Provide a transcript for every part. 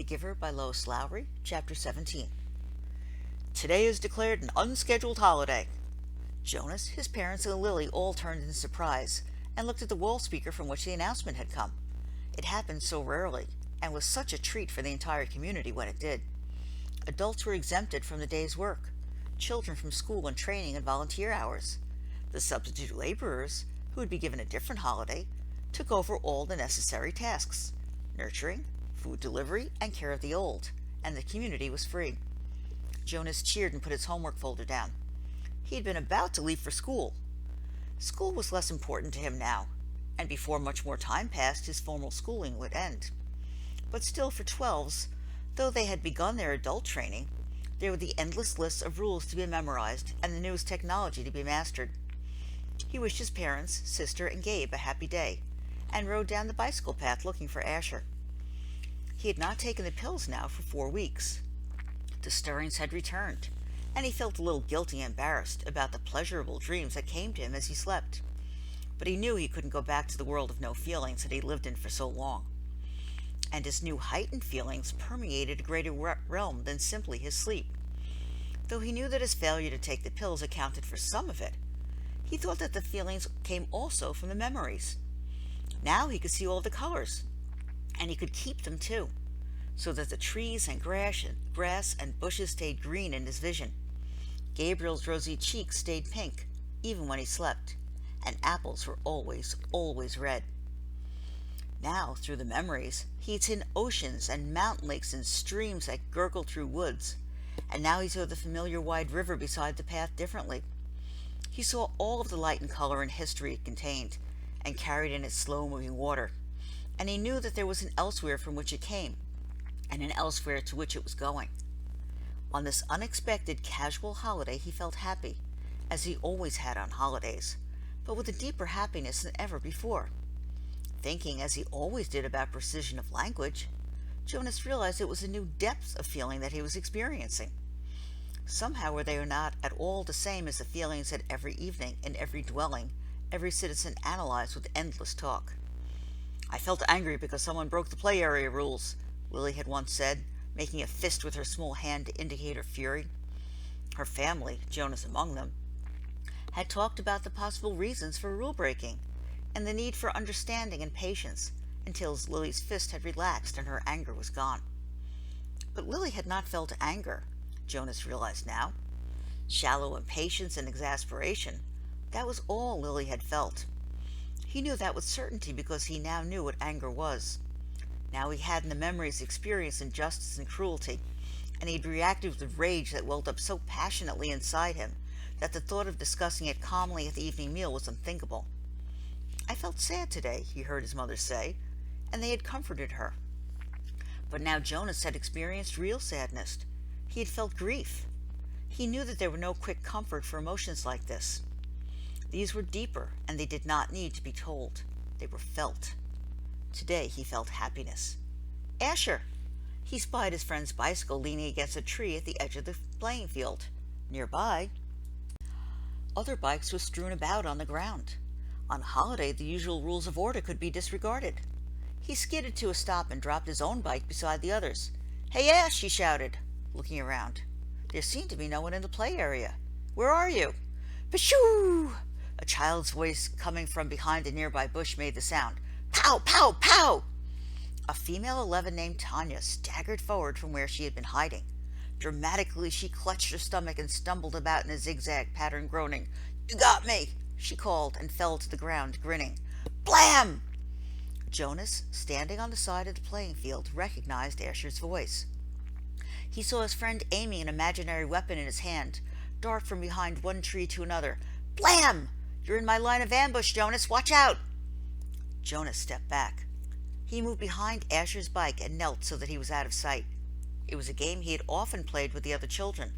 The Giver by Lois Lowry, Chapter 17. Today is declared an unscheduled holiday. Jonas, his parents, and Lily all turned in surprise and looked at the wall speaker from which the announcement had come. It happened so rarely, and was such a treat for the entire community when it did. Adults were exempted from the day's work, children from school and training and volunteer hours. The substitute laborers, who would be given a different holiday, took over all the necessary tasks: nurturing, food delivery, and care of the old, and the community was free. Jonas cheered and put his homework folder down. He had been about to leave for school. School was less important to him now, and before much more time passed, his formal schooling would end. But still, for 12s, though they had begun their adult training, there were the endless lists of rules to be memorized and the newest technology to be mastered. He wished his parents, sister, and Gabe a happy day, and rode down the bicycle path looking for Asher. He had not taken the pills now for 4 weeks. The stirrings had returned, and he felt a little guilty and embarrassed about the pleasurable dreams that came to him as he slept. But he knew he couldn't go back to the world of no feelings that he lived in for so long. And his new heightened feelings permeated a greater realm than simply his sleep. Though he knew that his failure to take the pills accounted for some of it, he thought that the feelings came also from the memories. Now he could see all the colors, and he could keep them too, so that the trees and grass and bushes stayed green in his vision. Gabriel's rosy cheeks stayed pink, even when he slept, and apples were always, always red. Now, through the memories, he had seen oceans and mountain lakes and streams that gurgled through woods, and now he saw the familiar wide river beside the path differently. He saw all of the light and color and history it contained, and carried in its slow-moving water, and he knew that there was an elsewhere from which it came, and an elsewhere to which it was going. On this unexpected casual holiday he felt happy, as he always had on holidays, but with a deeper happiness than ever before. Thinking, as he always did, about precision of language, Jonas realized it was a new depth of feeling that he was experiencing. Somehow they were not at all the same as the feelings that every evening, in every dwelling, every citizen analyzed with endless talk. "I felt angry because someone broke the play area rules," Lily had once said, making a fist with her small hand to indicate her fury. Her family, Jonas among them, had talked about the possible reasons for rule breaking, and the need for understanding and patience, until Lily's fist had relaxed and her anger was gone. But Lily had not felt anger, Jonas realized now. Shallow impatience and exasperation, that was all Lily had felt. He knew that with certainty because he now knew what anger was. Now he had in the memories experienced injustice and cruelty, and he had reacted with rage that welled up so passionately inside him that the thought of discussing it calmly at the evening meal was unthinkable. "I felt sad today," he heard his mother say, and they had comforted her. But now Jonas had experienced real sadness. He had felt grief. He knew that there were no quick comfort for emotions like this. These were deeper, and they did not need to be told. They were felt. Today he felt happiness. "Asher!" He spied his friend's bicycle leaning against a tree at the edge of the playing field. Nearby, other bikes were strewn about on the ground. On holiday, the usual rules of order could be disregarded. He skidded to a stop and dropped his own bike beside the others. "Hey, Ash!" he shouted, looking around. There seemed to be no one in the play area. "Where are you?" "Pshoo!" A child's voice coming from behind a nearby bush made the sound. "Pow! Pow! Pow!" A female 11 named Tanya staggered forward from where she had been hiding. Dramatically she clutched her stomach and stumbled about in a zigzag pattern, groaning. "You got me!" she called, and fell to the ground, grinning. Blam! Jonas, standing on the side of the playing field, recognized Asher's voice. He saw his friend aiming an imaginary weapon in his hand, dart from behind one tree to another. Blam! "You're in my line of ambush, Jonas. Watch out!" Jonas stepped back. He moved behind Asher's bike and knelt so that he was out of sight. It was a game he had often played with the other children,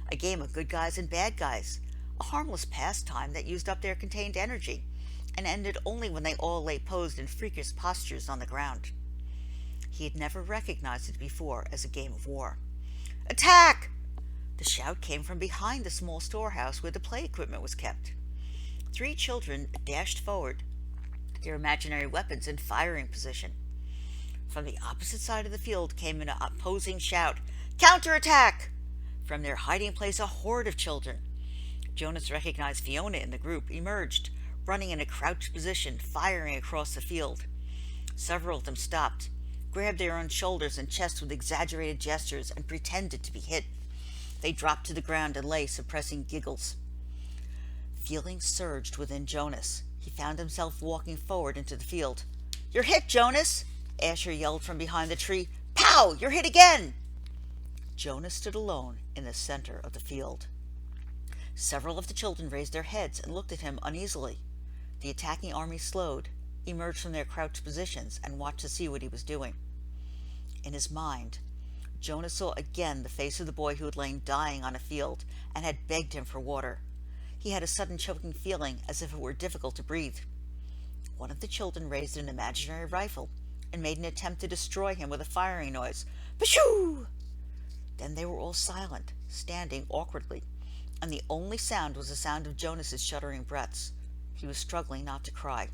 a game of good guys and bad guys, a harmless pastime that used up their contained energy and ended only when they all lay posed in freakish postures on the ground. He had never recognized it before as a game of war. "Attack!" The shout came from behind the small storehouse where the play equipment was kept. 3 children dashed forward, their imaginary weapons in firing position. From the opposite side of the field came an opposing shout. Counterattack! From their hiding place, a horde of children. Jonas recognized Fiona in the group, emerged, running in a crouched position, firing across the field. Several of them stopped, grabbed their own shoulders and chests with exaggerated gestures, and pretended to be hit. They dropped to the ground and lay, suppressing giggles. Feelings surged within Jonas. He found himself walking forward into the field. "You're hit, Jonas!" Asher yelled from behind the tree. "Pow! You're hit again!" Jonas stood alone in the center of the field. Several of the children raised their heads and looked at him uneasily. The attacking army slowed, emerged from their crouched positions, and watched to see what he was doing. In his mind, Jonas saw again the face of the boy who had lain dying on a field and had begged him for water. He had a sudden choking feeling as if it were difficult to breathe. One of the children raised an imaginary rifle and made an attempt to destroy him with a firing noise. Pshoo! Then they were all silent, standing awkwardly, and the only sound was the sound of Jonas's shuddering breaths. He was struggling not to cry.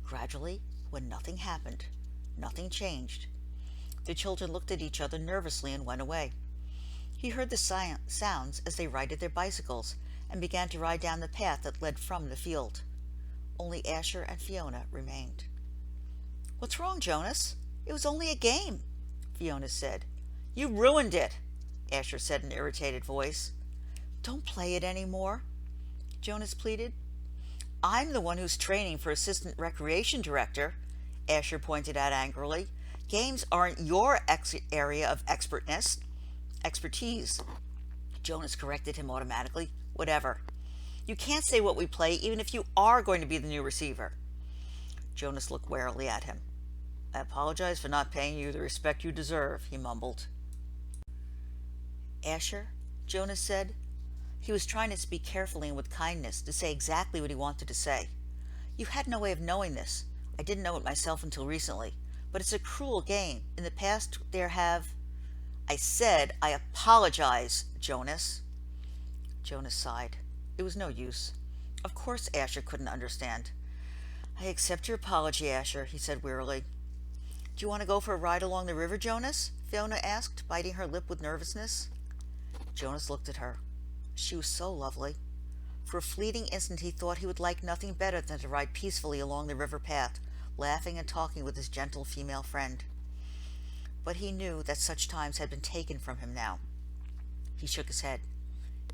Gradually, when nothing happened, nothing changed, the children looked at each other nervously and went away. He heard the sounds as they righted their bicycles and began to ride down the path that led from the field. Only Asher and Fiona remained. "What's wrong, Jonas? It was only a game," Fiona said. "You ruined it," Asher said in an irritated voice. "Don't play it any more," Jonas pleaded. "I'm the one who's training for assistant recreation director," Asher pointed out angrily. "Games aren't your area of expertise." Jonas corrected him automatically. "Whatever. You can't say what we play even if you are going to be the new receiver." Jonas looked warily at him. "I apologize for not paying you the respect you deserve," he mumbled. "Asher," Jonas said. He was trying to speak carefully and with kindness, to say exactly what he wanted to say. "You had no way of knowing this. I didn't know it myself until recently. But it's a cruel game. In the past there have—" "I said I apologize, Jonas." Jonas sighed. It was no use. Of course Asher couldn't understand. "I accept your apology, Asher," he said wearily. "Do you want to go for a ride along the river, Jonas?" Fiona asked, biting her lip with nervousness. Jonas looked at her. She was so lovely. For a fleeting instant he thought he would like nothing better than to ride peacefully along the river path, laughing and talking with his gentle female friend. But he knew that such times had been taken from him now. He shook his head.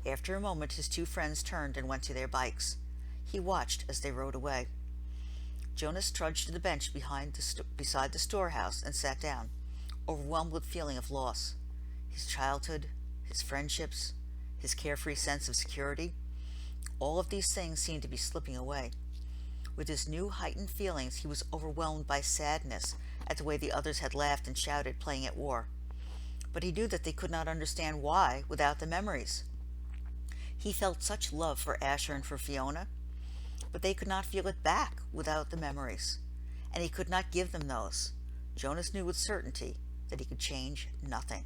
After a moment his two friends turned and went to their bikes. He watched as they rode away. Jonas trudged to the bench beside the storehouse and sat down, overwhelmed with feeling of loss. His childhood, his friendships, his carefree sense of security, all of these things seemed to be slipping away. With his new heightened feelings he was overwhelmed by sadness at the way the others had laughed and shouted, playing at war. But he knew that they could not understand why without the memories. He felt such love for Asher and for Fiona, but they could not feel it back without the memories, and he could not give them those. Jonas knew with certainty that he could change nothing.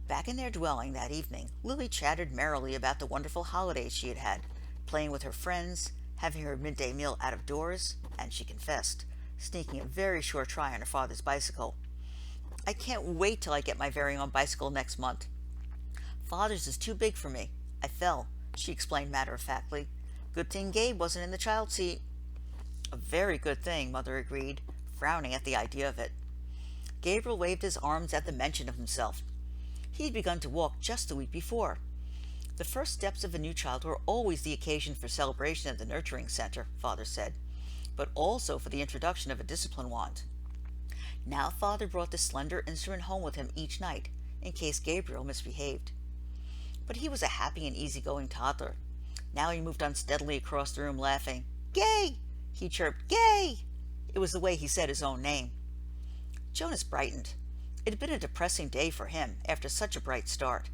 Back in their dwelling that evening, Lily chattered merrily about the wonderful holidays she had had, playing with her friends, having her midday meal out of doors, and she confessed, sneaking a very short try on her father's bicycle. "I can't wait till I get my very own bicycle next month. Father's is too big for me. I fell," she explained matter-of-factly. "Good thing Gabe wasn't in the child seat." "A very good thing," Mother agreed, frowning at the idea of it. Gabriel waved his arms at the mention of himself. He had begun to walk just the week before. The first steps of a new child were always the occasion for celebration at the nurturing center, Father said, but also for the introduction of a discipline wand. Now Father brought the slender instrument home with him each night, in case Gabriel misbehaved. But he was a happy and easygoing toddler. Now he moved unsteadily across the room, laughing. "Gay!" he chirped. "Gay!" It was the way he said his own name. Jonas brightened. It had been a depressing day for him, after such a bright start.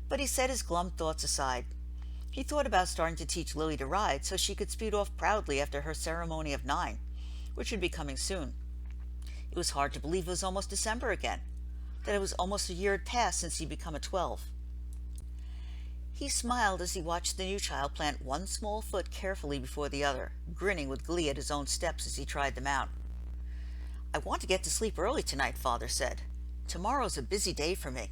But he set his glum thoughts aside. He thought about starting to teach Lily to ride so she could speed off proudly after her ceremony of 9, which would be coming soon. It was hard to believe it was almost December again, that it was almost a year had passed since he'd become a 12. He smiled as he watched the new child plant one small foot carefully before the other, grinning with glee at his own steps as he tried them out. I want to get to sleep early tonight, Father said. Tomorrow's a busy day for me.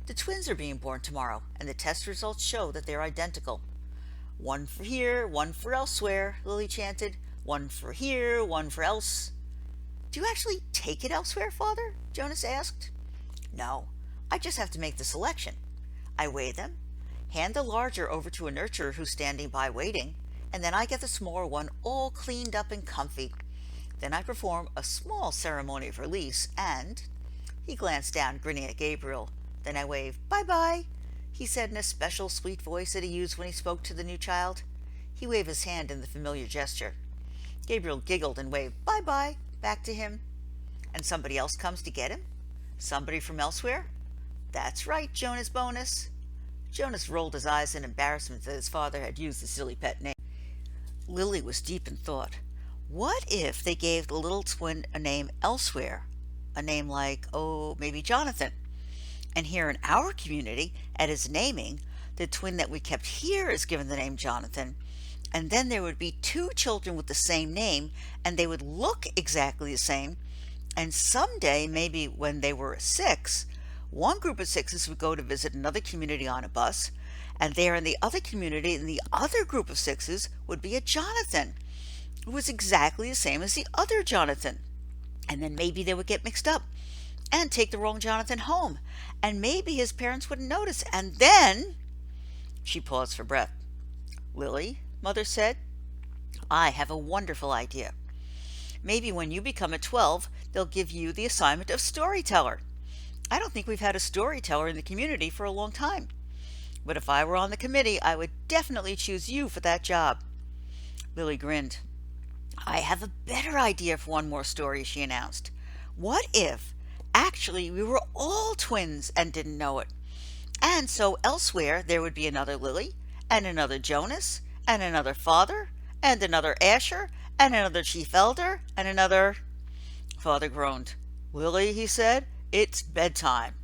The twins are being born tomorrow, and the test results show that they're identical. One for here, one for elsewhere, Lily chanted. One for here, one for else. Do you actually take it elsewhere, Father? Jonas asked. No, I just have to make the selection. I weigh them, hand the larger over to a nurturer who's standing by waiting, and then I get the smaller one all cleaned up and comfy. Then I perform a small ceremony of release and... He glanced down, grinning at Gabriel. Then I waved, "Bye-bye," he said in a special sweet voice that he used when he spoke to the new child. He waved his hand in the familiar gesture. Gabriel giggled and waved "bye-bye" back to him. And somebody else comes to get him? Somebody from elsewhere? That's right, Jonas Bonus. Jonas rolled his eyes in embarrassment that his father had used the silly pet name. Lily was deep in thought. What if they gave the little twin a name elsewhere? A name like, maybe Jonathan. And here in our community, at his naming, the twin that we kept here is given the name Jonathan. And then there would be two children with the same name, and they would look exactly the same. And someday, maybe when they were 6, one group of 6s would go to visit another community on a bus, and there in the other community, in the other group of 6s, would be a Jonathan, who was exactly the same as the other Jonathan. And then maybe they would get mixed up and take the wrong Jonathan home, and maybe his parents wouldn't notice. And then... She paused for breath. Lily, Mother said, I have a wonderful idea. Maybe when you become a 12, they'll give you the assignment of storyteller. I don't think we've had a storyteller in the community for a long time. But if I were on the committee, I would definitely choose you for that job. Lily grinned. I have a better idea for one more story, she announced. What if actually we were all twins and didn't know it? And so elsewhere there would be another Lily, and another Jonas, and another Father, and another Asher, and another Chief Elder, and another... Father groaned. Lily, he said, it's bedtime.